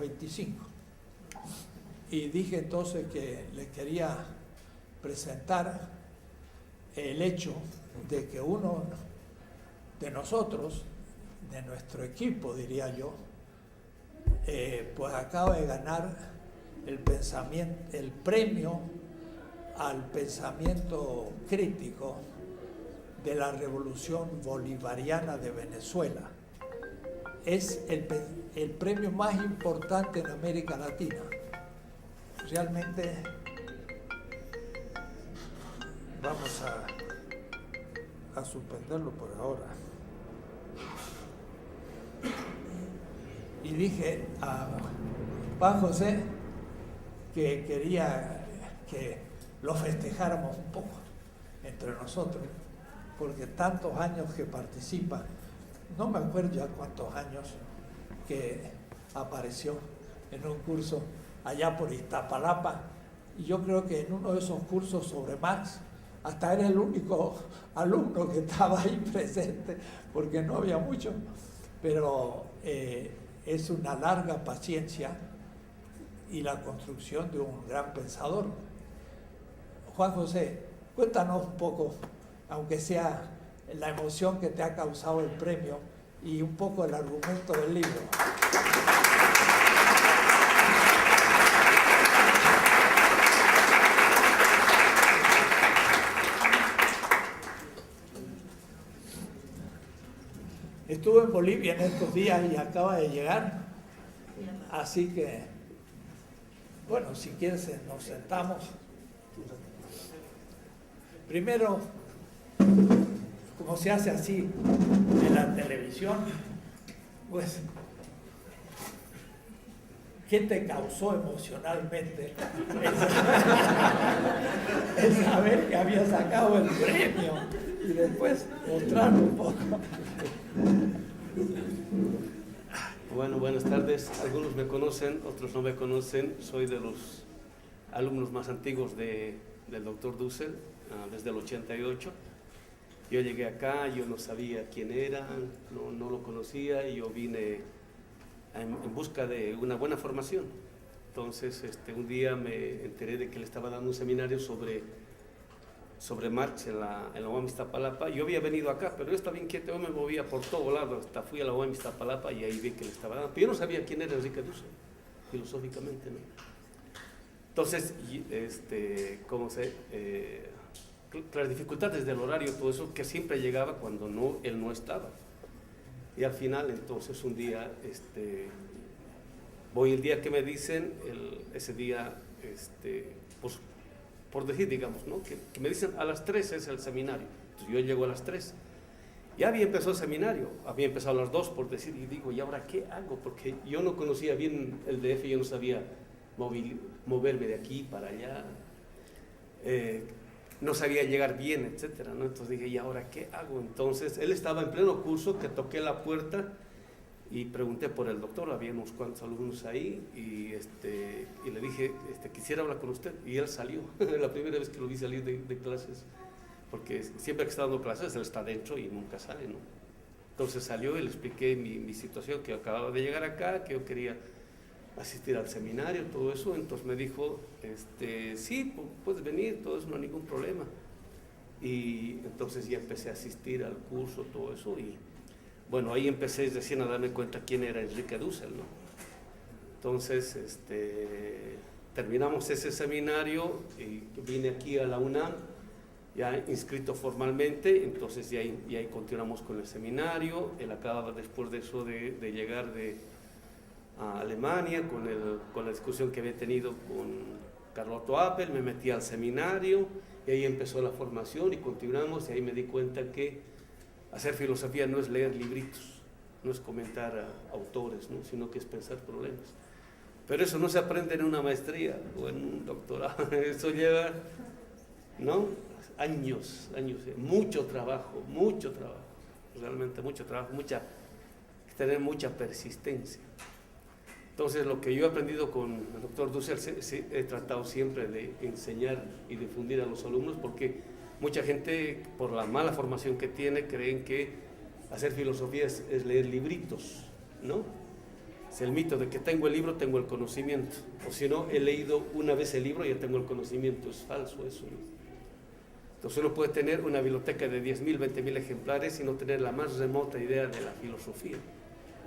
25. Y dije entonces que le quería presentar el hecho de que uno de nosotros, de nuestro equipo, diría yo, pues acaba de ganar el premio al pensamiento crítico de la Revolución Bolivariana de Venezuela. Es el premio más importante en América Latina. Realmente vamos a suspenderlo por ahora. Y dije a Juan José que quería que lo festejáramos un poco entre nosotros, porque tantos años que participa, no me acuerdo ya cuántos años que apareció en un curso allá por Iztapalapa, y yo creo que en uno de esos cursos sobre Marx, hasta era el único alumno que estaba ahí presente, porque no había mucho, pero es una larga paciencia y la construcción de un gran pensador. Juan José, cuéntanos un poco, aunque sea la emoción que te ha causado el premio y un poco el argumento del libro. Estuve en Bolivia en estos días y acaba de llegar, así que, bueno, si quieres nos sentamos. Primero, como se hace así en la televisión, pues, ¿qué te causó emocionalmente el saber que había sacado el premio? Y después mostrarlo un poco. Bueno, buenas tardes. Algunos me conocen, otros no me conocen. Soy de los alumnos más antiguos del doctor Dussel, desde el 88. Yo llegué acá, yo no sabía quién era, no lo conocía, y yo vine en busca de una buena formación. Entonces, un día me enteré de que él estaba dando un seminario sobre Marx en la UAM Iztapalapa. Yo había venido acá, pero yo estaba inquieto, yo me movía por todo lado, hasta fui a la UAM Iztapalapa y ahí vi que le estaba dando. Pero yo no sabía quién era Enrique Dussel, filosóficamente, ¿no? Entonces, las dificultades del horario, todo eso, que siempre llegaba cuando él no estaba. Y al final, entonces, un día, voy el día que me dicen, ese día, pues, por decir, digamos, ¿no? Que me dicen a las 3 es el seminario. Entonces yo llego a las 3. Ya había empezado el seminario, había empezado a las 2 por decir, y digo, ¿y ahora qué hago? Porque yo no conocía bien el DF, yo no sabía moverme de aquí para allá, no sabía llegar bien, etcétera, ¿no? Entonces dije, ¿y ahora qué hago? Entonces él estaba en pleno curso, que toqué la puerta y pregunté por el doctor, había unos cuantos alumnos ahí, y le dije, quisiera hablar con usted, y él salió. La primera vez que lo vi salir de clases, porque siempre que está dando clases él está dentro y nunca sale, ¿no? Entonces salió y le expliqué mi situación, que acababa de llegar acá, que yo quería asistir al seminario, todo eso. Entonces me dijo, sí, puedes venir, todo eso, no hay ningún problema. Y entonces ya empecé a asistir al curso, todo eso, y bueno, ahí empecé recién a darme cuenta quién era Enrique Dussel, ¿no? Entonces, terminamos ese seminario y vine aquí a la UNAM, ya inscrito formalmente. Entonces ya ahí continuamos con el seminario. Él acababa después de eso de llegar a Alemania con la discusión que había tenido con Carlotto Appel. Me metí al seminario y ahí empezó la formación y continuamos, y ahí me di cuenta que hacer filosofía no es leer libritos, no es comentar a autores, ¿no? Sino que es pensar problemas. Pero eso no se aprende en una maestría o en un doctorado, eso lleva, ¿no? Años, mucho trabajo, realmente mucho trabajo, tener mucha persistencia. Entonces, lo que yo he aprendido con el doctor Dussel, he tratado siempre de enseñar y difundir a los alumnos, porque mucha gente, por la mala formación que tiene, creen que hacer filosofía es leer libritos, ¿no? Es el mito de que tengo el libro, tengo el conocimiento. O si no, he leído una vez el libro y ya tengo el conocimiento. Es falso eso, ¿no? Entonces uno puede tener una biblioteca de 10.000, 20.000 ejemplares y no tener la más remota idea de la filosofía.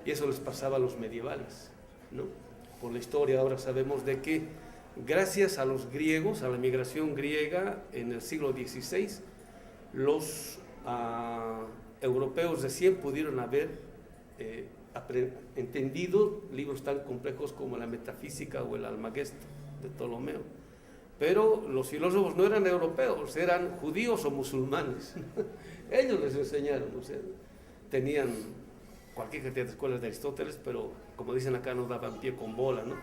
Y eso les pasaba a los medievales, ¿no? Por la historia ahora sabemos de que gracias a los griegos, a la migración griega en el siglo XVI, los europeos recién pudieron haber entendido libros tan complejos como la Metafísica o el Almagesta de Ptolomeo. Pero los filósofos no eran europeos, eran judíos o musulmanes. Ellos les enseñaron, o sea, tenían cualquier cantidad de escuelas de Aristóteles, pero como dicen acá, no daban pie con bola, ¿no?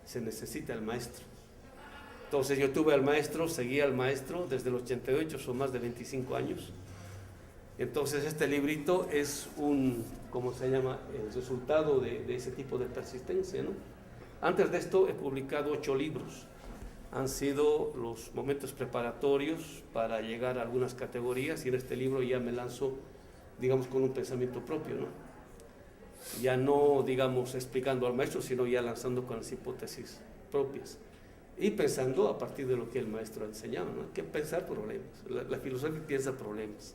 Se necesita el maestro. Entonces yo tuve al maestro, seguí al maestro desde el 88, son más de 25 años. Entonces este librito es un, ¿cómo se llama?, el resultado de ese tipo de persistencia, ¿no? Antes de esto he publicado 8 libros. Han sido los momentos preparatorios para llegar a algunas categorías y en este libro ya me lanzo, digamos, con un pensamiento propio, ¿no? Ya no, digamos, explicando al maestro, sino ya lanzando con las hipótesis propias y pensando a partir de lo que el maestro ha enseñado, ¿no? Hay que pensar problemas. La filosofía piensa problemas.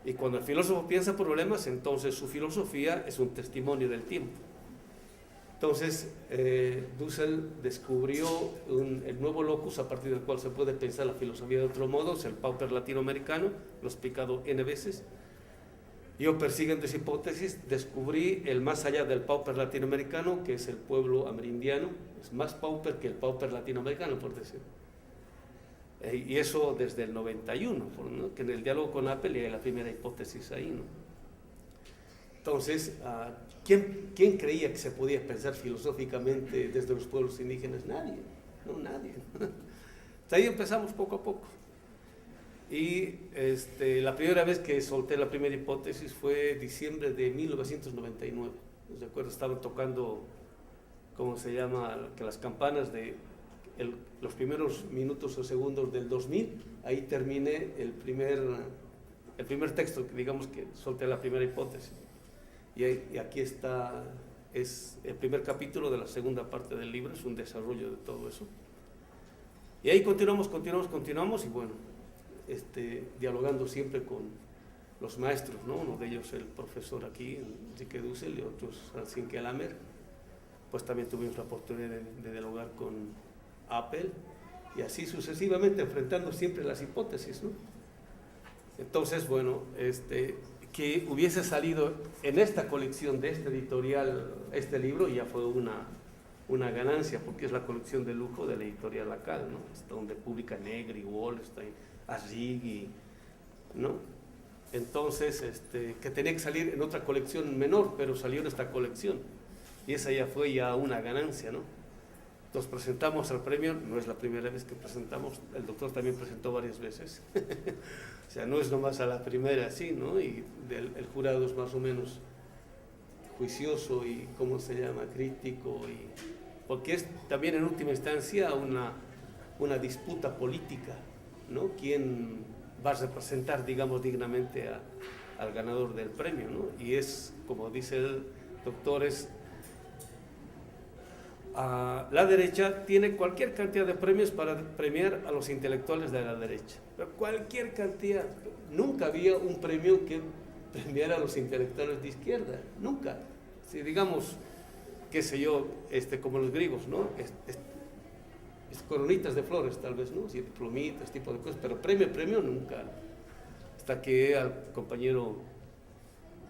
Y cuando el filósofo piensa problemas, entonces su filosofía es un testimonio del tiempo. Entonces, Dussel descubrió el nuevo locus a partir del cual se puede pensar la filosofía de otro modo, es el Pauper latinoamericano, lo he explicado N veces. Yo, persiguiendo esa hipótesis, descubrí el más allá del Pauper latinoamericano, que es el pueblo amerindiano, es más Pauper que el Pauper latinoamericano, por decir. Y eso desde el 91, ¿no? Que en el diálogo con Apple hay la primera hipótesis ahí, ¿no? Entonces, ¿quién creía que se podía pensar filosóficamente desde los pueblos indígenas? Nadie, no, nadie. Ahí empezamos poco a poco. Y la primera vez que solté la primera hipótesis fue diciembre de 1999. ¿No se acuerdan? Estaban tocando, ¿cómo se llama?, que las campanas de los primeros minutos o segundos del 2000. Ahí terminé el primer texto, digamos, que solté la primera hipótesis. Y aquí está, es el primer capítulo de la segunda parte del libro, es un desarrollo de todo eso. Y ahí continuamos y bueno, dialogando siempre con los maestros, ¿no? Uno de ellos el profesor aquí, Enrique Dussel, y otros Francine Kelamer. Pues también tuvimos la oportunidad de dialogar con Apple y así sucesivamente, enfrentando siempre las hipótesis, ¿no? Entonces, bueno, que hubiese salido en esta colección de este editorial, este libro, ya fue una ganancia, porque es la colección de lujo de la editorial Acal, ¿no? Es donde publica Negri, Wallstein, Arrighi, ¿no? Entonces, que tenía que salir en otra colección menor, pero salió en esta colección, y esa ya fue una ganancia, ¿no? Nos presentamos al premio, no es la primera vez que presentamos, el doctor también presentó varias veces. O sea, no es nomás a la primera, sí, ¿no? Y el jurado es más o menos juicioso y, ¿cómo se llama?, crítico, porque es también en última instancia una disputa política, ¿no? ¿Quién va a representar, digamos, dignamente al ganador del premio, ¿no? Y es, como dice el doctor, la derecha tiene cualquier cantidad de premios para premiar a los intelectuales de la derecha. Pero cualquier cantidad. Nunca había un premio que premiara a los intelectuales de izquierda. Nunca. Si digamos, qué sé yo, como los griegos, ¿no? Coronitas de flores, tal vez, ¿no? Sí, diplomitas, tipo de cosas. Pero premio nunca. Hasta que al compañero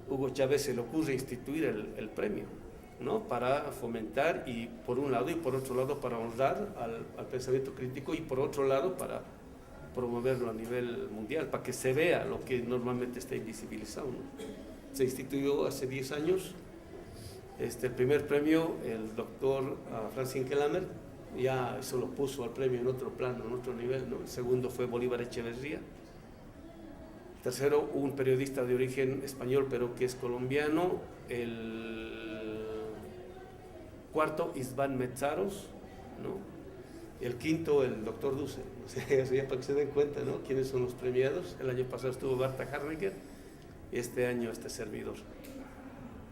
Hugo Chávez se le ocurre instituir el premio, ¿no? Para fomentar, y por un lado, y por otro lado para honrar al pensamiento crítico, y por otro lado para promoverlo a nivel mundial, para que se vea lo que normalmente está invisibilizado, ¿no? Se instituyó hace 10 años el primer premio, el doctor Francine Kelamer ya se lo puso al premio en otro plano, en otro nivel, ¿no? El segundo fue Bolívar Echeverría. El tercero, un periodista de origen español pero que es colombiano. El cuarto, István Metzaros, ¿no? El quinto, el doctor Dussel. O sea, eso ya para que se den cuenta, ¿no?, quiénes son los premiados. El año pasado estuvo Barta Harnecker y este año este servidor,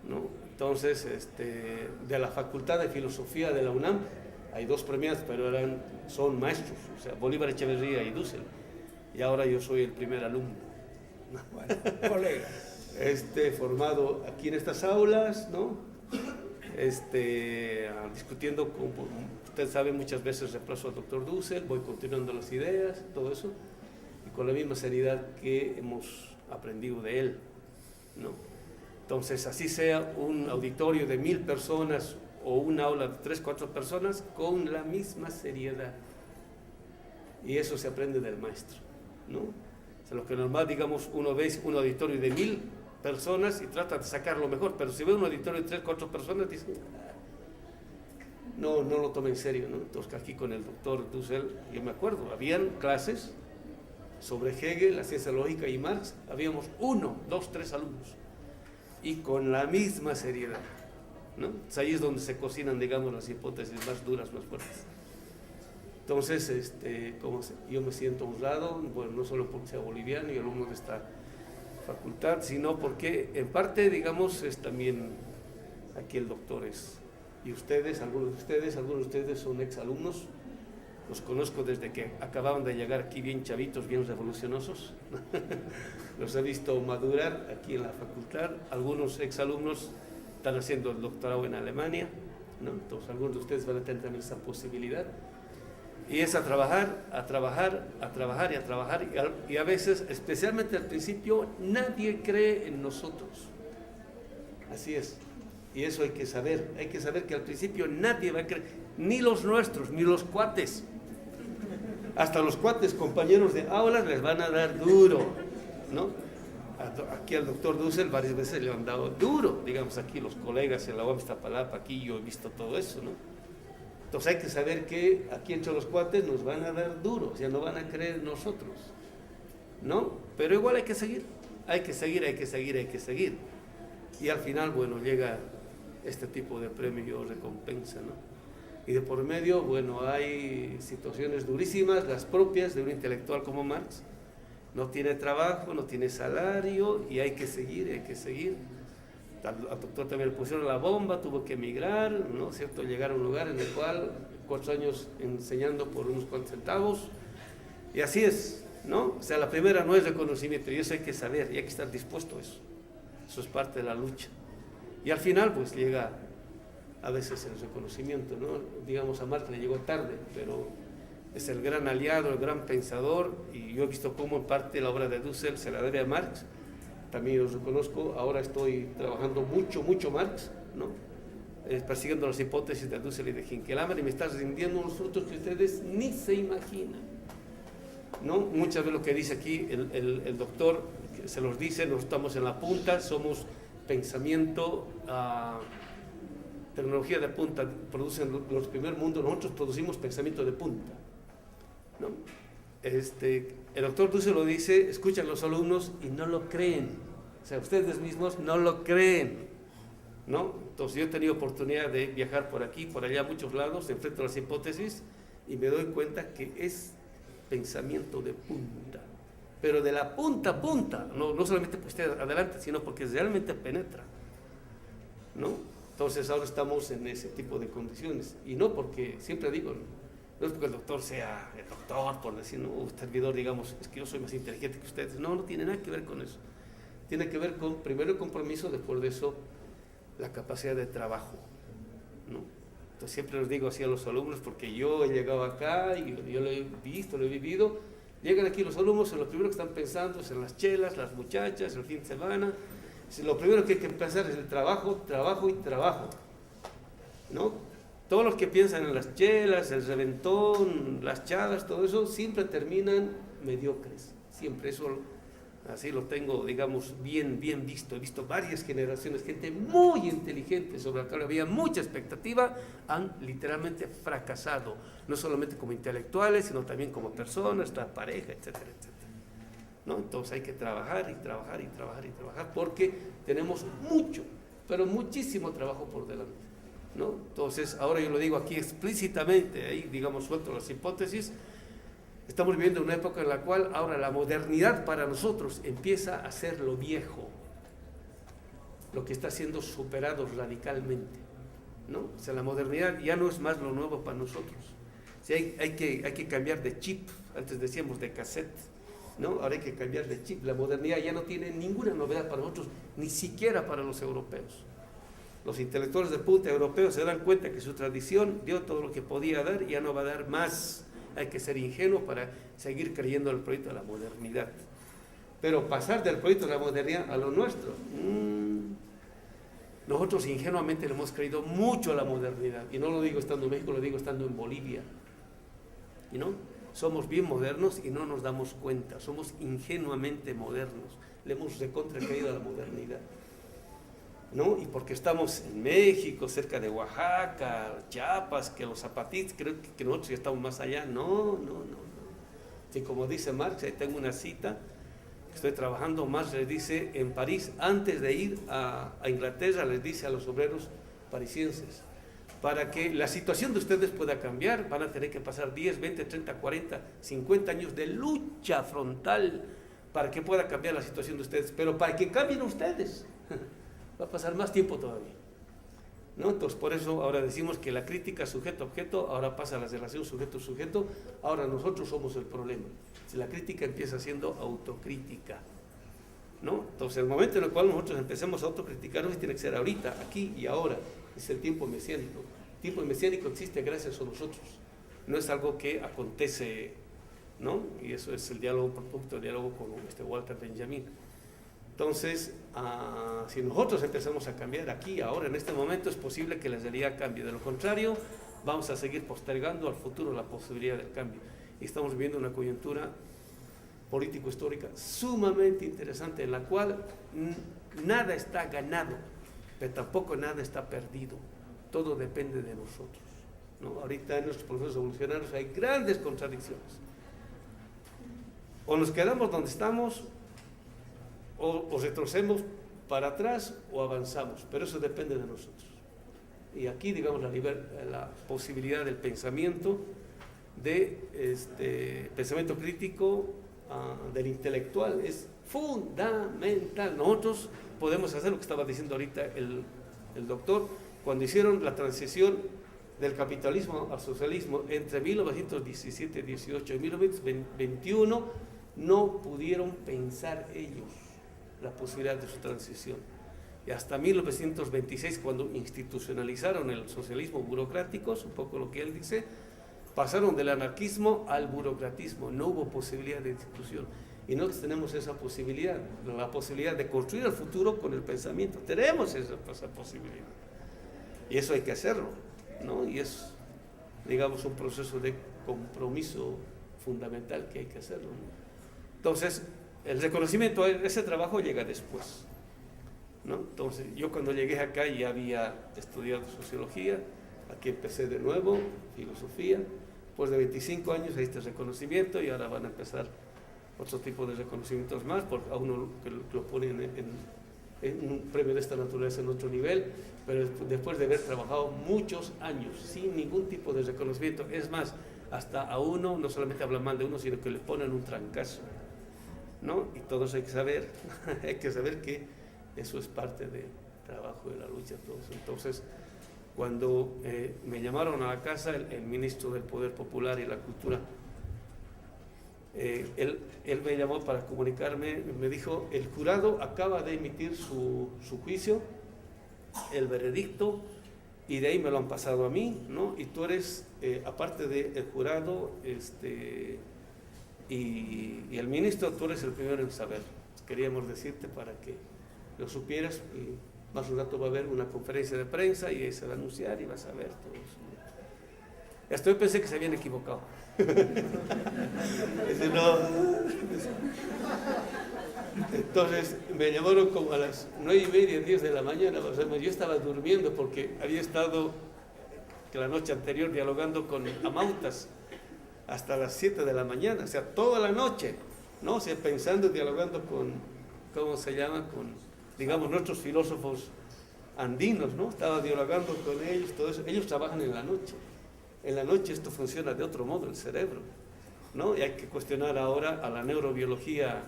¿no? Entonces, de la Facultad de Filosofía de la UNAM, hay 2 premiados, pero son maestros, o sea, Bolívar Echeverría y Dussel. Y ahora yo soy el primer alumno. Bueno, colega. Formado aquí en estas aulas, ¿no? Discutiendo, como usted sabe, muchas veces reemplazo al doctor Dussel, voy continuando las ideas, todo eso, y con la misma seriedad que hemos aprendido de él, ¿no? Entonces, así sea un auditorio de 1000 personas o un aula de 3, 4 personas, con la misma seriedad. Y eso se aprende del maestro, ¿no? O sea, lo que normal, digamos, uno ve un auditorio de 1000 personas y trata de sacar lo mejor, pero si ve un auditorio de 3, 4 personas, dice, no lo tome en serio, ¿no? Entonces, aquí con el doctor Dussel, yo me acuerdo, habían clases sobre Hegel, la ciencia lógica y Marx, habíamos 1, 2, 3 alumnos, y con la misma seriedad, ¿no? Entonces, ahí es donde se cocinan, digamos, las hipótesis más duras, más fuertes. Entonces, yo me siento honrado, bueno, no solo porque sea boliviano y alumno de esta facultad, sino porque, en parte, digamos, es también aquí el doctor es, y ustedes, algunos de ustedes son exalumnos, los conozco desde que acababan de llegar aquí bien chavitos, bien revolucionosos, los he visto madurar aquí en la facultad, algunos exalumnos están haciendo el doctorado en Alemania, ¿no? Entonces algunos de ustedes van a tener también esa posibilidad, y es a trabajar, y a veces, especialmente al principio, nadie cree en nosotros, así es, y eso hay que saber que al principio nadie va a creer, ni los nuestros, ni los cuates, hasta los cuates, compañeros de aulas, les van a dar duro, ¿no? Aquí al doctor Dussel varias veces le han dado duro, digamos, aquí los colegas en la UAM Iztapalapa, aquí yo he visto todo eso, ¿no? Entonces hay que saber que aquí entre los cuates nos van a dar duro, o sea, no van a creer en nosotros, ¿no? Pero igual hay que seguir. Y al final, bueno, llega este tipo de premio o recompensa, ¿no? Y de por medio, bueno, hay situaciones durísimas, las propias de un intelectual como Marx. No tiene trabajo, no tiene salario y hay que seguir. Al doctor también le pusieron la bomba, tuvo que emigrar, ¿no es cierto? Llegar a un lugar en el cual 4 años enseñando por unos cuantos centavos. Y así es, ¿no? O sea, la primera no es reconocimiento y eso hay que saber y hay que estar dispuesto a eso. Eso es parte de la lucha. Y al final, pues llega a veces el reconocimiento, ¿no? Digamos, a Marx le llegó tarde, pero es el gran aliado, el gran pensador, y yo he visto cómo en parte la obra de Dussel se la debe a Marx. También los reconozco, ahora estoy trabajando mucho Marx, ¿no? Persiguiendo las hipótesis de Dussel y de Hinkelhammer, y me está rindiendo unos frutos que ustedes ni se imaginan, ¿no? Muchas veces lo que dice aquí el doctor, se los dice, nos estamos en la punta, somos pensamiento, tecnología de punta, producen los primer mundo, nosotros producimos pensamiento de punta, ¿no? El doctor Dussel lo dice, escuchan los alumnos y no lo creen, o sea, ustedes mismos no lo creen, ¿no? Entonces yo he tenido oportunidad de viajar por aquí, por allá, a muchos lados, enfrento a las hipótesis y me doy cuenta que es pensamiento de punta, pero de la punta a punta, no solamente porque esté adelante, sino porque realmente penetra, ¿no? Entonces ahora estamos en ese tipo de condiciones, y no porque, siempre digo, no es porque el doctor sea el doctor, por decir, no, un servidor, digamos, es que yo soy más inteligente que ustedes, no tiene nada que ver con eso, tiene que ver con, primero el compromiso, después de eso, la capacidad de trabajo, ¿no? Entonces siempre les digo así a los alumnos, porque yo he llegado acá y yo lo he visto, lo he vivido, llegan aquí los alumnos y lo primero que están pensando es en las chelas, las muchachas, el fin de semana. Lo primero que hay que pensar es el trabajo, ¿no? Todos los que piensan en las chelas, el reventón, las chadas, todo eso, siempre terminan mediocres, siempre. Eso así lo tengo, digamos, bien visto. He visto varias generaciones, gente muy inteligente sobre la cual había mucha expectativa, han literalmente fracasado, no solamente como intelectuales, sino también como personas, la pareja, etcétera, ¿no? Entonces hay que trabajar porque tenemos mucho, pero muchísimo trabajo por delante, ¿no? Entonces ahora yo lo digo aquí explícitamente, ahí digamos suelto las hipótesis. Estamos viviendo una época en la cual ahora la modernidad para nosotros empieza a ser lo viejo. lo que está siendo superado radicalmente, ¿no? O sea, la modernidad ya no es más lo nuevo para nosotros. O sea, hay que cambiar de chip. Antes decíamos de cassette, ¿no? Ahora hay que cambiar de chip. La modernidad ya no tiene ninguna novedad para nosotros, ni siquiera para los europeos. Los intelectuales de punta europeos se dan cuenta que su tradición dio todo lo que podía dar y ya no va a dar más. Hay que ser ingenuo para seguir creyendo en el proyecto de la modernidad. Pero pasar del proyecto de la modernidad a lo nuestro, nosotros ingenuamente le hemos creído mucho a la modernidad. Y no lo digo estando en México, lo digo estando en Bolivia. ¿No? Somos bien modernos y no nos damos cuenta. Somos ingenuamente modernos. Le hemos recontra creído a la modernidad, ¿no? Y porque estamos en México, cerca de Oaxaca, Chiapas, que los zapatistas, creo que nosotros ya estamos más allá. No. Sí, como dice Marx, ahí tengo una cita, que estoy trabajando, Marx les dice en París, antes de ir a Inglaterra, les dice a los obreros parisienses, para que la situación de ustedes pueda cambiar, van a tener que pasar 10, 20, 30, 40, 50 años de lucha frontal para que pueda cambiar la situación de ustedes. Pero para que cambien ustedes, va a pasar más tiempo todavía, ¿no? Entonces, por eso ahora decimos que la crítica sujeto-objeto, ahora pasa a la relación sujeto-sujeto, ahora nosotros somos el problema. Si la crítica empieza siendo autocrítica, ¿no? Entonces, el momento en el cual nosotros empecemos a autocriticarnos tiene que ser ahorita, aquí y ahora. Es el tiempo mesiánico. El tiempo mesiánico existe gracias a nosotros. No es algo que acontece, ¿no? Y eso es el diálogo, producto del diálogo con Walter Benjamin. Entonces, si nosotros empezamos a cambiar aquí, ahora, en este momento, es posible que la realidad cambie. De lo contrario, vamos a seguir postergando al futuro la posibilidad del cambio. Y estamos viviendo una coyuntura político-histórica sumamente interesante, en la cual nada está ganado, pero tampoco nada está perdido. Todo depende de nosotros, ¿no? Ahorita en nuestros procesos evolucionarios hay grandes contradicciones. O nos quedamos donde estamos, o retrocedemos para atrás, o avanzamos, pero eso depende de nosotros. Y aquí, digamos, la posibilidad del pensamiento, pensamiento crítico, del intelectual, es fundamental. Nosotros podemos hacer lo que estaba diciendo ahorita el doctor, cuando hicieron la transición del capitalismo al socialismo entre 1917, 18 y 1921, no pudieron pensar ellos la posibilidad de su transición. Y hasta 1926, cuando institucionalizaron el socialismo burocrático, es un poco lo que él dice, pasaron del anarquismo al burocratismo, no hubo posibilidad de discusión. Y nosotros tenemos esa posibilidad, la posibilidad de construir el futuro con el pensamiento. Tenemos esa posibilidad. Y eso hay que hacerlo, ¿no? Y es, digamos, un proceso de compromiso fundamental que hay que hacerlo, ¿no? Entonces, el reconocimiento, ese trabajo llega después, ¿no? Entonces, yo cuando llegué acá ya había estudiado sociología, aquí empecé de nuevo, filosofía, después de 25 años hay este reconocimiento y ahora van a empezar otro tipo de reconocimientos más, porque a uno que lo ponen en un premio de esta naturaleza en otro nivel, pero después de haber trabajado muchos años sin ningún tipo de reconocimiento, es más, hasta a uno no solamente hablan mal de uno, sino que le ponen un trancazo, ¿no? Y todos hay que saber, hay que saber que eso es parte del trabajo de la lucha, todos. Entonces, cuando me llamaron a la casa, el ministro del Poder Popular y la Cultura, él me llamó para comunicarme, me dijo, el jurado acaba de emitir su juicio, el veredicto, y de ahí me lo han pasado a mí, ¿no? Y tú eres, aparte del jurado y el ministro, tú eres el primero en saber. Queríamos decirte para que lo supieras, y más un rato va a haber una conferencia de prensa y ahí se va a anunciar y vas a ver todo eso. Hasta yo pensé que se habían equivocado. Dice, no. Entonces me llamaron como a las 9:30, 10 de la mañana. O sea, yo estaba durmiendo porque había estado la noche anterior dialogando con amautas hasta las 7 de la mañana, o sea, toda la noche, ¿no? O sea, pensando, dialogando con, ¿cómo se llama? Con, digamos, nuestros filósofos andinos, ¿no? Estaba dialogando con ellos, todo eso. Ellos trabajan en la noche. En la noche esto funciona de otro modo, el cerebro, ¿no? Y hay que cuestionar ahora a la neurobiología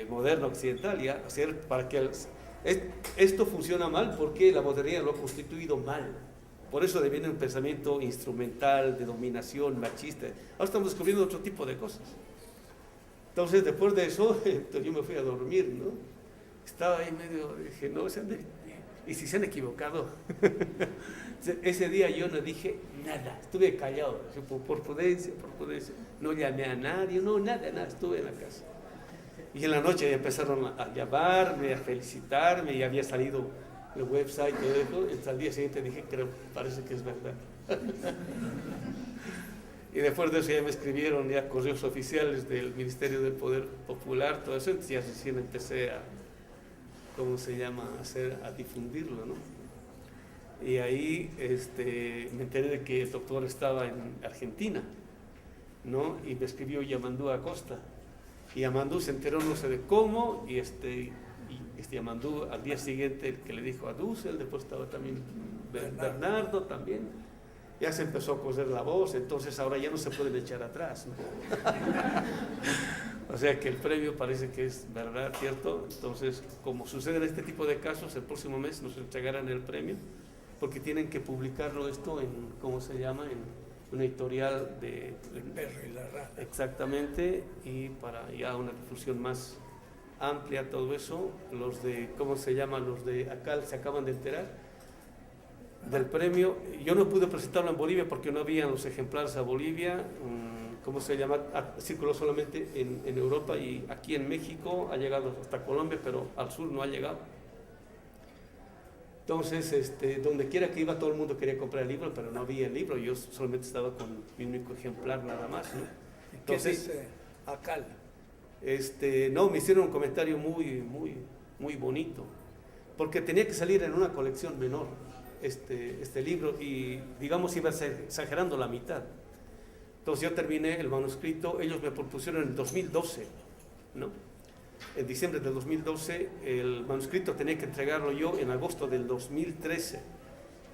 moderna occidental, ya, hacer para que Esto funciona mal porque la modernidad lo ha constituido mal. Por eso deviene un pensamiento instrumental, de dominación, machista. Ahora estamos descubriendo otro tipo de cosas. Entonces, después de eso, yo me fui a dormir, ¿no? Estaba ahí medio, dije, no, ¿y si se han equivocado? Ese día yo no dije nada, estuve callado, por prudencia. No llamé a nadie, no, nada, estuve en la casa. Y en la noche empezaron a llamarme, a felicitarme, y había salido el website y todo eso. Entonces, al día siguiente dije, parece que es verdad. Y después de eso ya me escribieron ya correos oficiales del Ministerio del Poder Popular, todo eso. Entonces ya recién empecé a, a difundirlo, ¿no? Y ahí me enteré de que el doctor estaba en Argentina, ¿no? Y me escribió Yamandú Acosta. Y Yamandú se enteró no sé de cómo, y Yamandú al día siguiente el que le dijo a Dussel, después estaba también Bernardo también. Ya se empezó a coser la voz, entonces ahora ya no se pueden echar atrás, ¿no? O sea que el premio parece que es verdad, ¿cierto? Entonces, como sucede en este tipo de casos, el próximo mes nos entregarán el premio, porque tienen que publicarlo esto en, ¿cómo se llama? En una editorial de El Perro y la Rata. Exactamente, y para ya una difusión más amplia, todo eso, los de, ¿cómo se llama? Los de ACAL se acaban de enterar del premio. Yo no pude presentarlo en Bolivia porque no habían los ejemplares a Bolivia. ¿Cómo se llama? Circuló solamente en Europa y aquí en México, ha llegado hasta Colombia, pero al sur no ha llegado. Entonces, donde quiera que iba, todo el mundo quería comprar el libro, pero no había el libro. Yo solamente estaba con mi único ejemplar nada más, ¿no? Entonces, ¿qué dice ACAL? No, me hicieron un comentario muy bonito, porque tenía que salir en una colección menor este libro, y digamos iba a ser exagerando la mitad. Entonces yo terminé el manuscrito, ellos me propusieron en el 2012, ¿no? En diciembre del 2012 el manuscrito tenía que entregarlo yo en agosto del 2013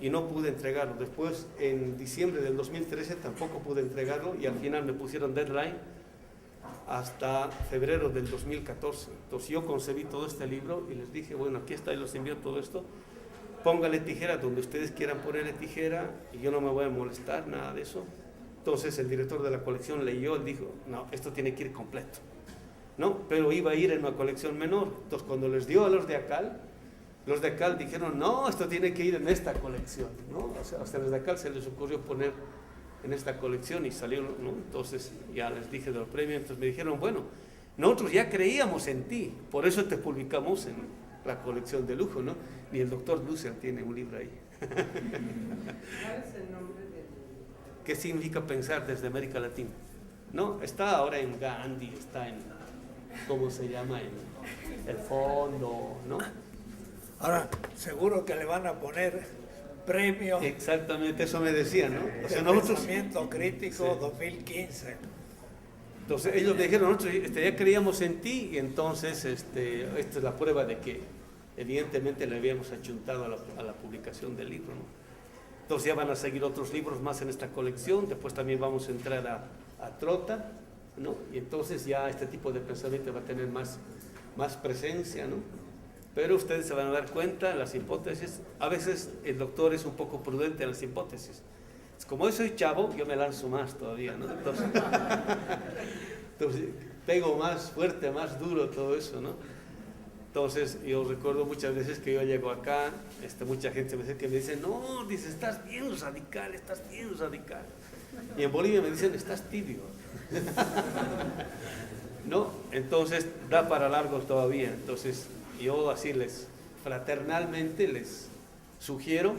y no pude entregarlo. Después en diciembre del 2013 tampoco pude entregarlo, y al final me pusieron deadline hasta febrero del 2014. Entonces yo concebí todo este libro y les dije, bueno, aquí está, y los envío todo esto. Póngale tijera donde ustedes quieran ponerle tijera y yo no me voy a molestar, nada de eso. Entonces el director de la colección leyó y dijo, no, esto tiene que ir completo, ¿no? Pero iba a ir en una colección menor. Entonces cuando les dio a los de ACAL dijeron, no, esto tiene que ir en esta colección, ¿no? O sea, a los de ACAL se les ocurrió poner en esta colección y salió, ¿no? Entonces ya les dije del premio, entonces me dijeron, bueno, nosotros ya creíamos en ti, por eso te publicamos en la colección de lujo, ¿no? Ni el doctor Dussel tiene un libro ahí. ¿Cuál es el nombre del...? ¿Qué significa pensar desde América Latina? ¿No? Está ahora en Gandhi, está en, ¿cómo se llama? En el fondo, ¿no? Ahora, seguro que le van a poner premio. Exactamente, eso me decían, ¿no? O sea, Pensamiento crítico sí. 2015. Entonces ellos me dijeron, nosotros ya creíamos en ti, y entonces esta es la prueba de que evidentemente le habíamos achuntado a la publicación del libro, ¿no? Entonces ya van a seguir otros libros más en esta colección, después también vamos a entrar a Trota, ¿no? Y entonces ya este tipo de pensamiento va a tener más presencia, ¿no? Pero ustedes se van a dar cuenta, las hipótesis, a veces el doctor es un poco prudente en las hipótesis. Como yo soy chavo, yo me lanzo más todavía, ¿no? Entonces pego más fuerte, más duro todo eso, ¿no? Entonces yo recuerdo muchas veces que yo llego acá, mucha gente me dice, no, dice, estás bien radical. Y en Bolivia me dicen, estás tibio. ¿No? Entonces da para largo todavía. Entonces yo así fraternalmente les sugiero,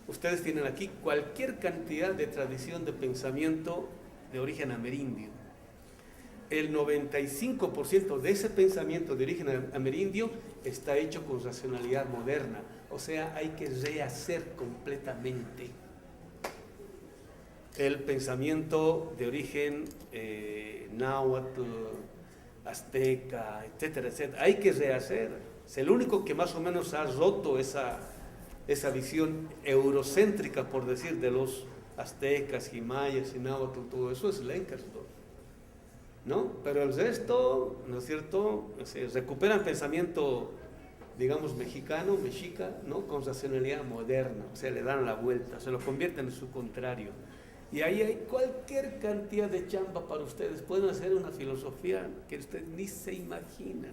ustedes tienen aquí cualquier cantidad de tradición de pensamiento de origen amerindio. El 95% de ese pensamiento de origen amerindio está hecho con racionalidad moderna. O sea, hay que rehacer completamente el pensamiento de origen náhuatl, azteca, etcétera, etcétera. Hay que rehacer. Es el único que más o menos ha roto esa visión eurocéntrica, por decir, de los aztecas y mayas y náhuatl, todo eso es Lenkersdorf, ¿no? Pero el resto, ¿no es cierto? Se recupera el pensamiento digamos, mexicano, mexica, ¿no? Con racionalidad moderna, o sea, le dan la vuelta, se lo convierten en su contrario. Y ahí hay cualquier cantidad de chamba para ustedes, pueden hacer una filosofía que ustedes ni se imaginan.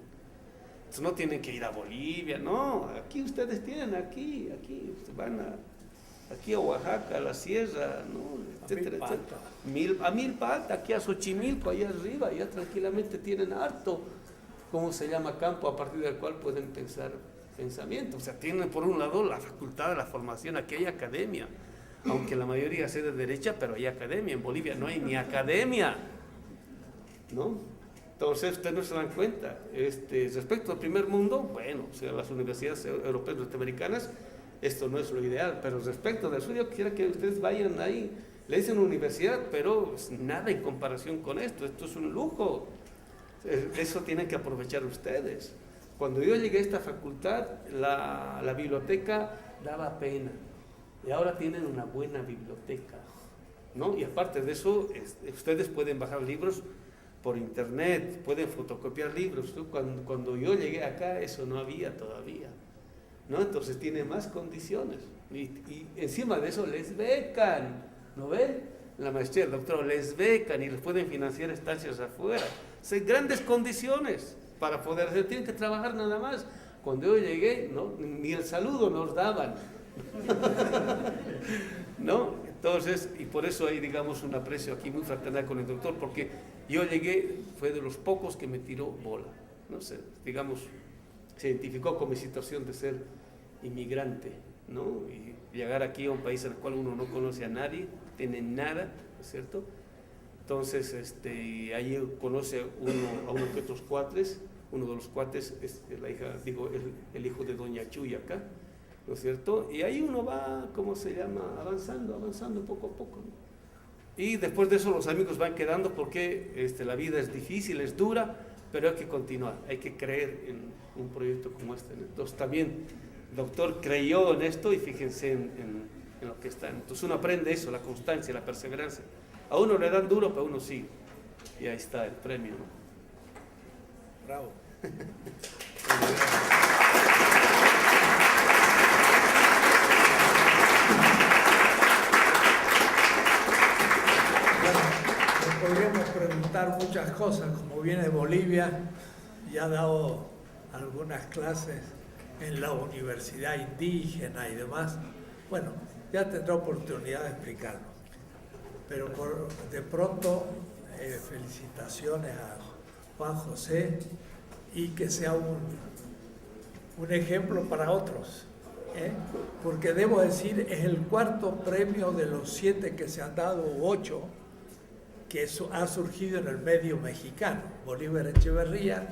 Entonces no tienen que ir a Bolivia, no, aquí ustedes tienen, aquí, van aquí a Oaxaca, a la sierra, ¿no? Etcétera, etcétera. A Milpa Alta, aquí a Xochimilco, allá arriba, ya tranquilamente tienen harto, ¿cómo se llama? Campo a partir del cual pueden pensar pensamiento. O sea, tienen por un lado la facultad de la formación, aquí hay academia, aunque la mayoría sea de derecha, pero hay academia. En Bolivia no hay ni academia, ¿no? Entonces ustedes no se dan cuenta. Respecto al primer mundo, bueno, o sea, las universidades europeas, norteamericanas, esto no es lo ideal, pero respecto del sur, yo quisiera que ustedes vayan ahí, le dicen universidad, pero nada en comparación con esto es un lujo, eso tienen que aprovechar ustedes. Cuando yo llegué a esta facultad, la biblioteca daba pena, y ahora tienen una buena biblioteca, ¿no? Y aparte de eso, ustedes pueden bajar libros por internet, pueden fotocopiar libros, ¿no? Cuando yo llegué acá, eso no había todavía, ¿no? Entonces tiene más condiciones y encima de eso les becan, ¿no ven? La maestría, el doctorado, les becan y les pueden financiar estancias afuera. Son grandes condiciones para poder hacer, tienen que trabajar nada más. Cuando yo llegué, ¿no? Ni el saludo nos daban, ¿no? Entonces, y por eso hay, digamos, un aprecio aquí muy fraternal con el doctor, porque yo llegué, fue de los pocos que me tiró bola, no sé, digamos, se identificó con mi situación de ser inmigrante, ¿no? Y llegar aquí a un país en el cual uno no conoce a nadie, tiene nada, ¿no es cierto? Entonces, ahí conoce a uno que otros cuates, uno de los cuates es la hija, digo, el hijo de doña Chuy acá, ¿no es cierto? Y ahí uno va, ¿cómo se llama? Avanzando poco a poco, ¿no? Y después de eso los amigos van quedando porque la vida es difícil, es dura, pero hay que continuar, hay que creer en un proyecto como este, ¿no? Entonces también el doctor creyó en esto y fíjense en lo que está. Entonces uno aprende eso, la constancia, la perseverancia. A uno le dan duro, pero uno sigue. Y ahí está el premio, ¿no? Bravo. Podríamos preguntar muchas cosas, como viene de Bolivia y ha dado algunas clases en la universidad indígena y demás. Bueno, ya tendrá oportunidad de explicarlo. Pero de pronto, felicitaciones a Juan José y que sea un ejemplo para otros. Porque debo decir, es el cuarto premio de los 7 que se han dado, 8, que eso ha surgido en el medio mexicano. Bolívar Echeverría,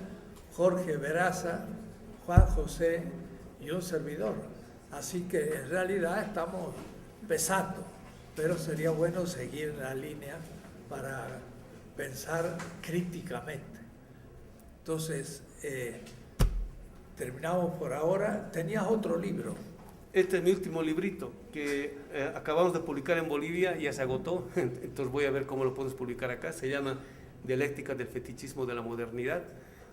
Jorge Veraza, Juan José y un servidor. Así que en realidad estamos pesando, pero sería bueno seguir en la línea para pensar críticamente. Entonces, terminamos por ahora. Tenías otro libro. Este es mi último librito que acabamos de publicar en Bolivia, ya se agotó, entonces voy a ver cómo lo podemos publicar acá. Se llama Dialéctica del fetichismo de la modernidad.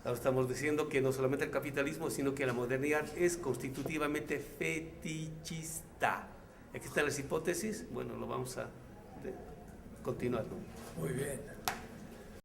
Ahora estamos diciendo que no solamente el capitalismo, sino que la modernidad es constitutivamente fetichista. Aquí están las hipótesis, bueno, lo vamos a continuar, ¿no? Muy bien.